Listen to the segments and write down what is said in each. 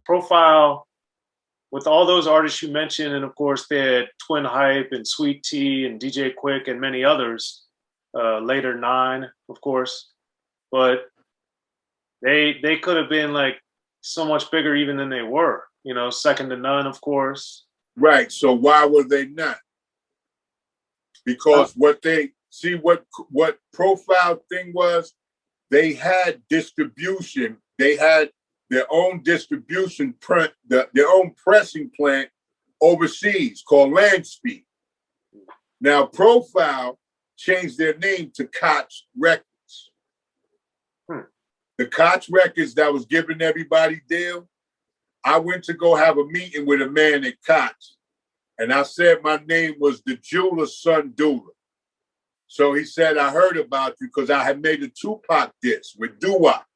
Profile, with all those artists you mentioned, and of course they had Twin Hype and Sweet Tea and DJ Quick and many others, later Nine, of course, but they could have been like so much bigger even than they were, you know, second to none, of course. Right. So why were they not? Because what Profile thing was, they had distribution. They had their own distribution their own pressing plant overseas called Landspeed. Now Profile changed their name to Koch Records. The Koch Records that was giving everybody deal, I went to go have a meeting with a man at Koch, and I said my name was the jeweler's son Dula. So he said, I heard about you because I had made a Tupac disc with doo-wop,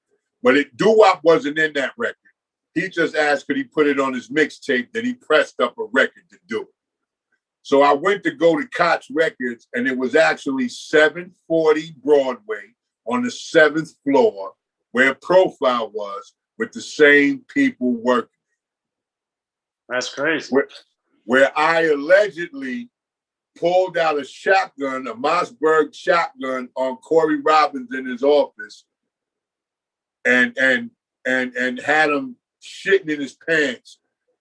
but doo-wop wasn't in that record. He just asked could he put it on his mixtape, that he pressed up a record to do it. So I went to go to Koch Records, and it was actually 740 Broadway on the 7th floor where Profile was, with the same people working. That's crazy. Where I allegedly pulled out a shotgun, a Mossberg shotgun, on Cory Robbins in his office, and had him shitting in his pants,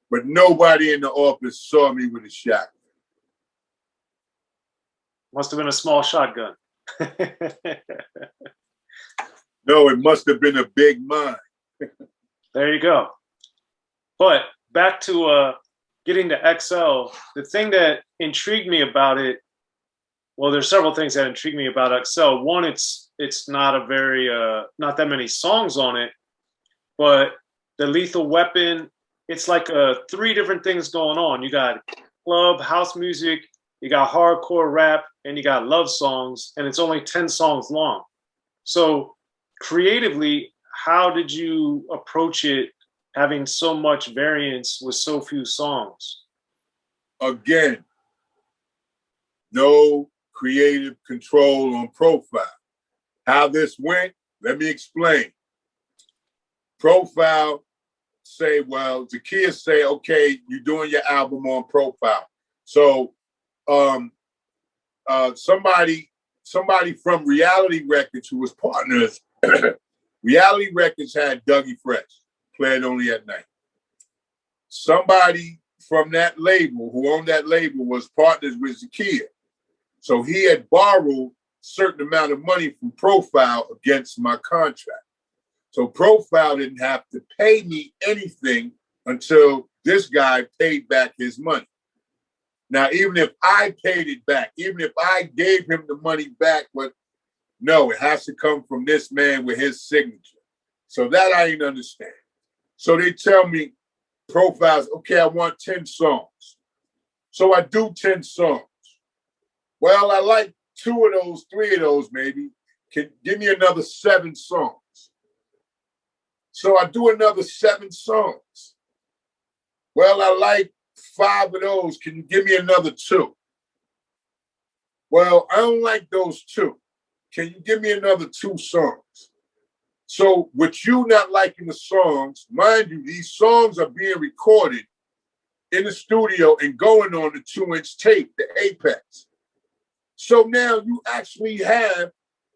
but nobody in the office saw me with a shotgun. Must have been a small shotgun. No, it must have been a big mine. There you go. But back to getting to XL, the thing that intrigued me about it, well, there's several things that intrigued me about XL. One, it's not a very, not that many songs on it, but the Lethal Weapon, it's like 3 different things going on. You got club, house music, you got hardcore rap, and you got love songs, and it's only 10 songs long. So creatively, how did you approach it, having so much variance with so few songs? Again, no creative control on Profile. How this went, let me explain. Profile say, well, Zakiya say, okay, you're doing your album on Profile. So somebody from Reality Records who was partners, Reality Records had Dougie Fresh, played only at night. Somebody from that label, who owned that label, was partners with Zakiya. So he had borrowed a certain amount of money from Profile against my contract. So Profile didn't have to pay me anything until this guy paid back his money. Now, even if I paid it back, even if I gave him the money back, but no, it has to come from this man with his signature. So that I didn't understand. So they tell me, Profiles, okay, I want 10 songs. So I do 10 songs. Well, I like 2 of those, 3 of those maybe. Can give me another 7 songs. So I do another 7 songs. Well, I like 5 of those. Can you give me another 2? Well, I don't like those 2. Can you give me another 2 songs? So with you not liking the songs, mind you, these songs are being recorded in the studio and going on the 2-inch tape, the Apex. So now you actually have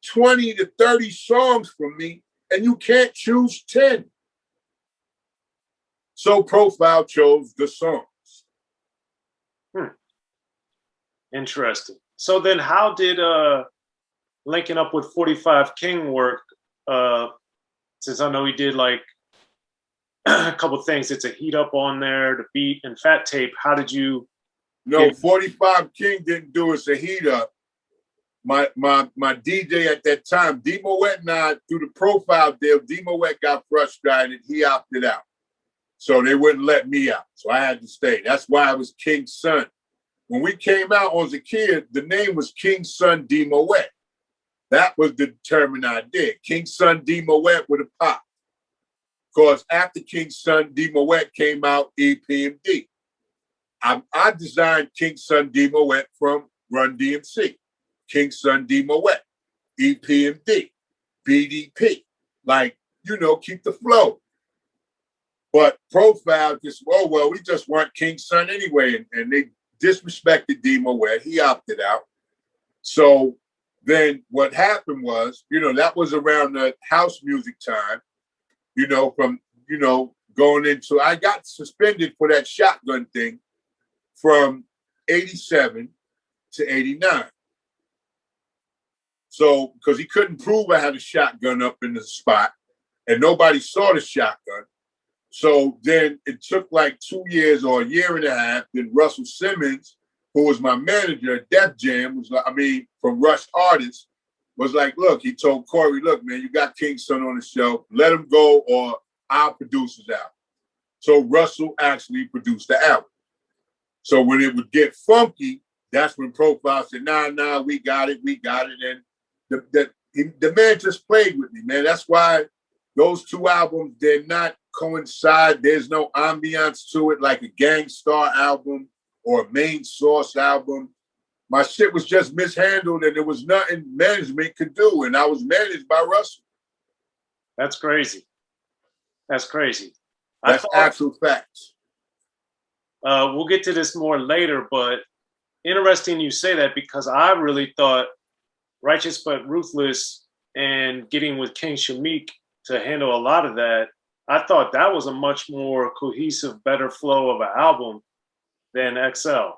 20 to 30 songs from me, and you can't choose 10. So Profile chose the songs. Interesting. So then how did linking up with 45 King work? Since I know he did like a couple things. It's a Heat Up on there, the beat and Fat Tape. How did you? No, 45 King didn't do us a Heat Up. My DJ at that time, D Moet, and I, through the Profile deal, D Moet got frustrated. He opted out. So they wouldn't let me out. So I had to stay. That's why I was King's son. When we came out on Zakiya, the name was King's son D Moet. That was the determined idea. King's son D Moet with a pop. Because after King's son D Moet came out, EPMD. I designed King's son D Moet from Run DMC. King's son D Moet, EPMD, BDP. Like, you know, keep the flow. But Profile just, oh, well, we just weren't King's son anyway. And they disrespected Demo where he opted out. So then what happened was, that was around the house music time, from, going into, I got suspended for that shotgun thing from 87 to 89. So, because he couldn't prove I had a shotgun up in the spot and nobody saw the shotgun. So then it took like 2 years or a year and a half. Then Russell Simmons, who was my manager at Def Jam, from Rush Artists, was like, look, he told Cory, look, man, you got King's son on the show. Let him go or I'll produce his album. So Russell actually produced the album. So when it would get funky, that's when Profile said, nah, we got it. And the man just played with me, man. That's why those two albums, they're not coincide. There's no ambiance to it like a Gangster album or a Main Source album. My shit was just mishandled and there was nothing management could do. And I was managed by Russell. That's crazy. That's actual facts. We'll get to this more later, but interesting you say that because I really thought Righteous But Ruthless and getting with King Shamik to handle a lot of that, I thought that was a much more cohesive, better flow of an album than XL.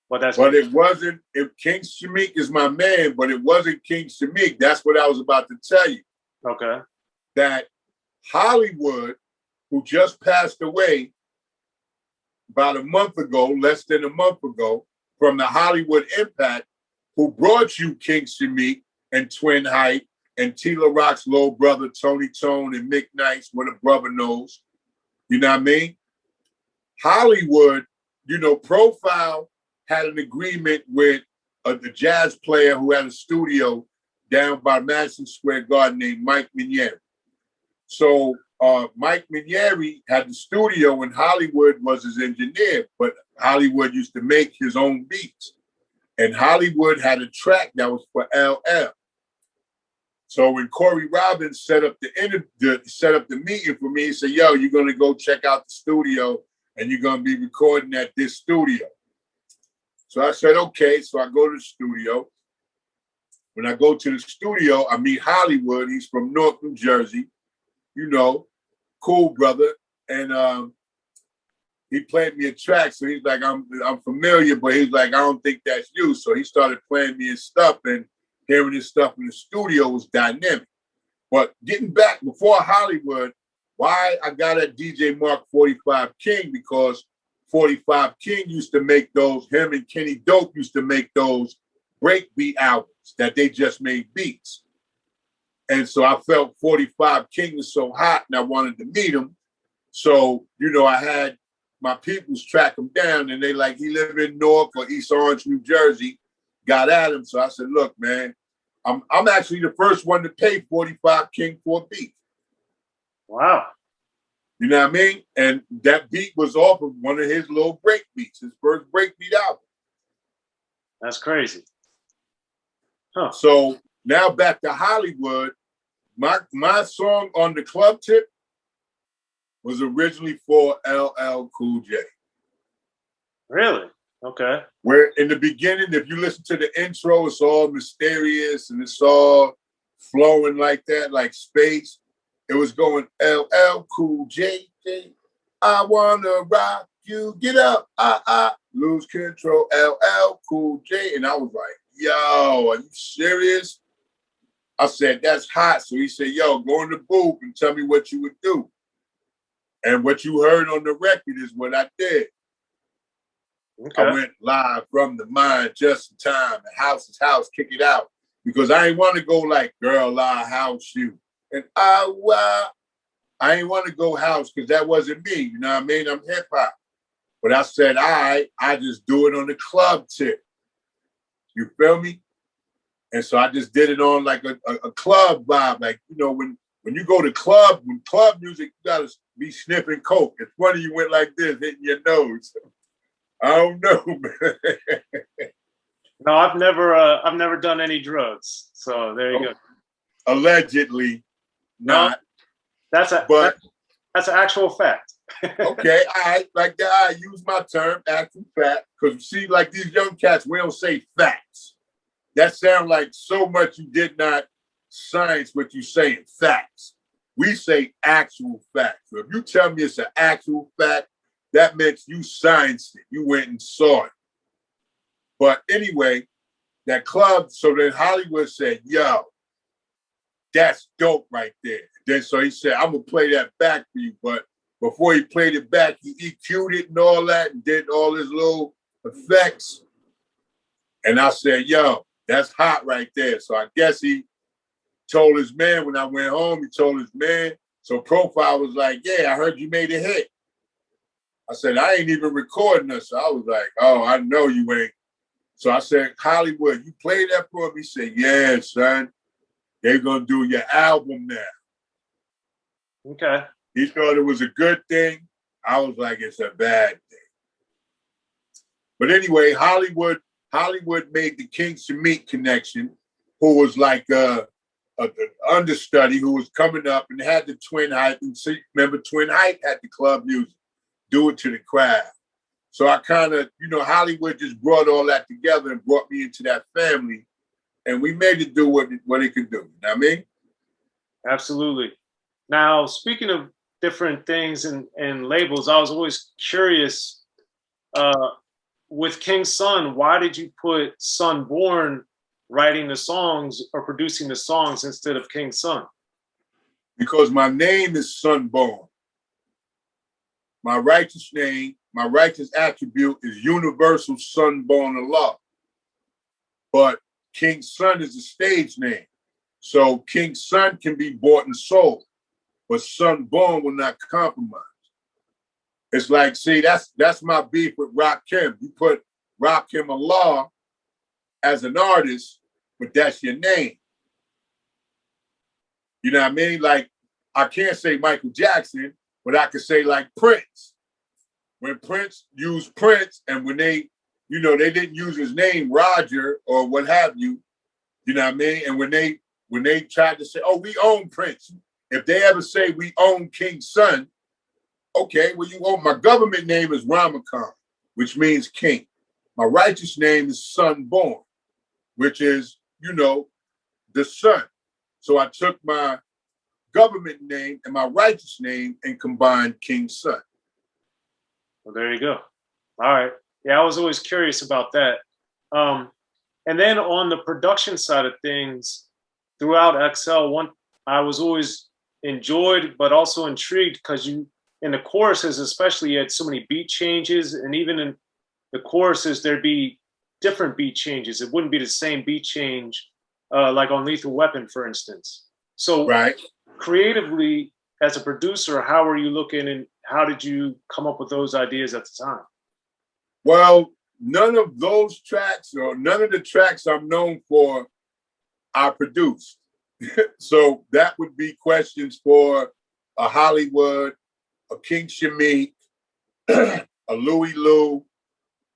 But it wasn't. If King Shamik is my man, but it wasn't King Shamik. That's what I was about to tell you. Okay. That Hollywood, who just passed away about a month ago, less than a month ago, from the Hollywood Impact, who brought you King Shamik and Twin Hype and Tila Rock's little brother, Tony Tone, and Mick Nice, what a brother knows. You know what I mean? Hollywood, Profile had an agreement with a jazz player who had a studio down by Madison Square Garden named Mike Minieri. So Mike Minieri had the studio and Hollywood was his engineer, but Hollywood used to make his own beats. And Hollywood had a track that was for LL. So when Cory Robbins set up the meeting for me, he said, yo, you're going to go check out the studio and you're going to be recording at this studio. So I said, okay. So I go to the studio. When I go to the studio, I meet Hollywood. He's from Newark, New Jersey. Cool brother. And he played me a track. So he's like, I'm familiar, but he's like, I don't think that's you. So he started playing me his stuff and hearing his stuff in the studio was dynamic. But getting back before Hollywood, why I got at DJ Mark 45 King, because 45 King used to make those, him and Kenny Dope used to make those breakbeat albums that they just made beats. And so I felt 45 King was so hot and I wanted to meet him. So, I had my peoples track him down and they like, he lived in Newark or East Orange, New Jersey, got at him. So I said, look, man, I'm actually the first one to pay 45 King for a beat. Wow. You know what I mean? And that beat was off of one of his little break beats, his first breakbeat album. That's crazy. Huh. So now back to Hollywood. My song on the club tip was originally for LL Cool J. Really? Okay. Where in the beginning, if you listen to the intro, it's all mysterious and it's all flowing like that, like space. It was going LL Cool J, I wanna rock you, get up, lose control, LL Cool J. And I was like, yo, are you serious? I said, that's hot. So he said, yo, go in the booth and tell me what you would do. And what you heard on the record is what I did. Okay. I went live from the mind just in time. The house is house, kick it out. Because I ain't want to go like, girl, I house you. And I ain't want to go house because that wasn't me. You know what I mean? I'm hip hop. But I said, I just do it on the club tip. You feel me? And so I just did it on like a club vibe. Like, when you go to club music, you got to be sniffing coke. It's funny you went like this, hitting your nose. I don't know, man. No, I've never done any drugs. So there you go. Allegedly not. That's an actual fact. Okay, all right, like that. I use my term, actual fact, because see, like these young cats, we don't say facts. That sounds like so much you did not science what you saying, facts. We say actual facts. So if you tell me it's an actual fact, that means you scienced it. You went and saw it. But anyway, that club, so then Hollywood said, yo, that's dope right there. Then so he said, I'm gonna play that back for you. But before he played it back, he EQ'd it and all that and did all his little effects. And I said, yo, that's hot right there. So I guess he told his man when I went home, he told his man. So Profile was like, yeah, I heard you made a hit. I said, I ain't even recording this. So I was like, oh, I know you ain't. So I said, Hollywood, you play that for him? He said, yeah, son. They're going to do your album now. Okay. He thought it was a good thing. I was like, it's a bad thing. But anyway, Hollywood made the King Xzibit connection, who was like an understudy who was coming up and had the Twin Hype. And see, remember, Twin Hype had the club music, do it to the crowd. So I kind of, Hollywood just brought all that together and brought me into that family. And we made it do what it could do. You know what I mean? Absolutely. Now, speaking of different things and labels, I was always curious with King's Son, why did you put Son Born writing the songs or producing the songs instead of King's Son? Because my name is Son Born. My righteous name, my righteous attribute is universal Son Born Allah. But King's Son is a stage name. So King's Son can be bought and sold, but Son Born will not compromise. It's like, see, that's my beef with Rakim. You put Rakim Allah as an artist, but that's your name. You know what I mean? Like, I can't say Michael Jackson, but I could say like Prince. When Prince used Prince, and when they didn't use his name, Roger, or what have you, you know what I mean? And when they tried to say, oh, we own Prince. If they ever say we own King's Son, okay, well, you own, my government name is Ramakan, which means king. My righteous name is Son Born, which is, the son. So I took my government name and my righteous name and combined King's Son. Well, there you go. All right. Yeah, I was always curious about that. And then on the production side of things, throughout XL, I was always enjoyed, but also intrigued because in the choruses, especially, you had so many beat changes, and even in the choruses, there'd be different beat changes. It wouldn't be the same beat change, like on Lethal Weapon, for instance. So, right. Creatively, as a producer, how were you looking, and how did you come up with those ideas at the time? Well, none of those tracks, or none of the tracks I'm known for, I produced. So that would be questions for a Hollywood, a King Xzibit, a Louie Lou.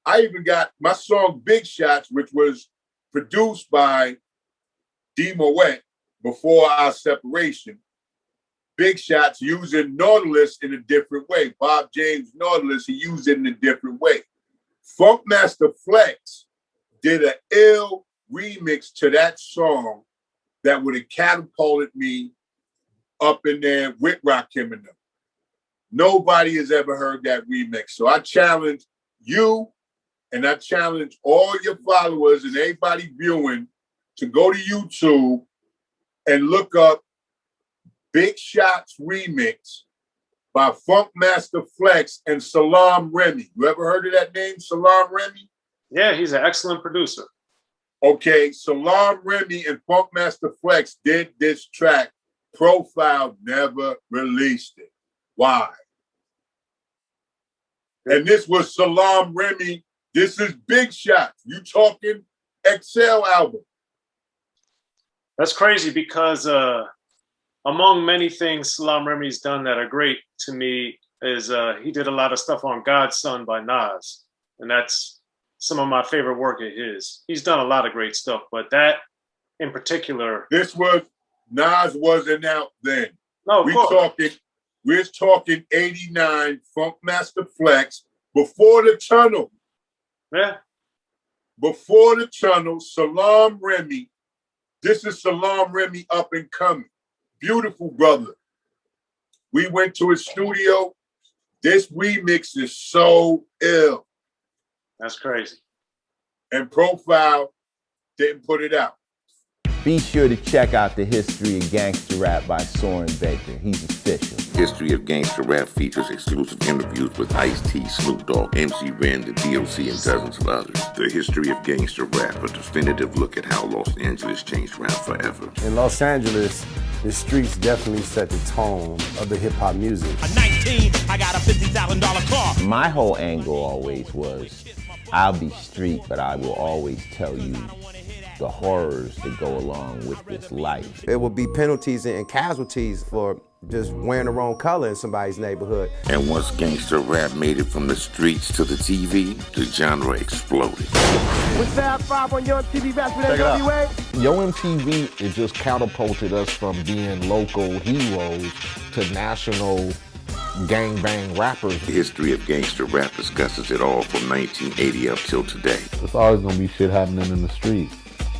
I even got my song Big Shots, which was produced by D Moet before our separation. Big Shots using Nautilus in a different way. Bob James Nautilus, he used it in a different way. Funkmaster Flex did an ill remix to that song that would have catapulted me up in there with Rakim and them. Nobody has ever heard that remix. So I challenge you, and I challenge all your followers and everybody viewing to go to YouTube and look up Big Shots remix by Funkmaster Flex and Salam Remy. You ever heard of that name, Salam Remy? Yeah, he's an excellent producer. Okay, Salam Remy and Funkmaster Flex did this track. Profile never released it. Why? And this was Salam Remy. This is Big Shots. You talking XL album. That's crazy because among many things Salam Remy's done that are great to me is he did a lot of stuff on God's Son by Nas. And that's some of my favorite work of his. He's done a lot of great stuff, but that in particular. Nas wasn't out then. No, of course. We're talking 89 Funkmaster Flex before the tunnel. Yeah. Before the tunnel, Salam Remy. This is Salam Remy up and coming. Beautiful brother. We went to his studio. This remix is so ill. That's crazy. And Profile didn't put it out. Be sure to check out the History of Gangster Rap by Soren Baker. He's official. History of Gangster Rap features exclusive interviews with Ice-T, Snoop Dogg, MC Ren, the D.O.C, and dozens of others. The History of Gangster Rap, a definitive look at how Los Angeles changed rap forever. In Los Angeles, the streets definitely set the tone of the hip-hop music. At 19, I got a $50,000 car. My whole angle always was, I'll be street, but I will always tell you the horrors that go along with this life. There will be penalties and casualties for just wearing the wrong color in somebody's neighborhood. And once gangster rap made it from the streets to the TV, the genre exploded. With Fab 5 on your TV back with NWA. Yo MTV, it just catapulted us from being local heroes to national gangbang rappers. The History of Gangster Rap discusses it all from 1980 up till today. It's always gonna be shit happening in the streets.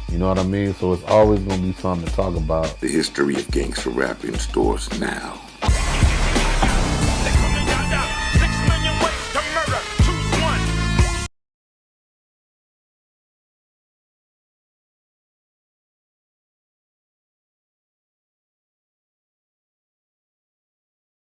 You know what I mean? So it's always gonna be something to talk about. The History of Gangster Rap in stores now.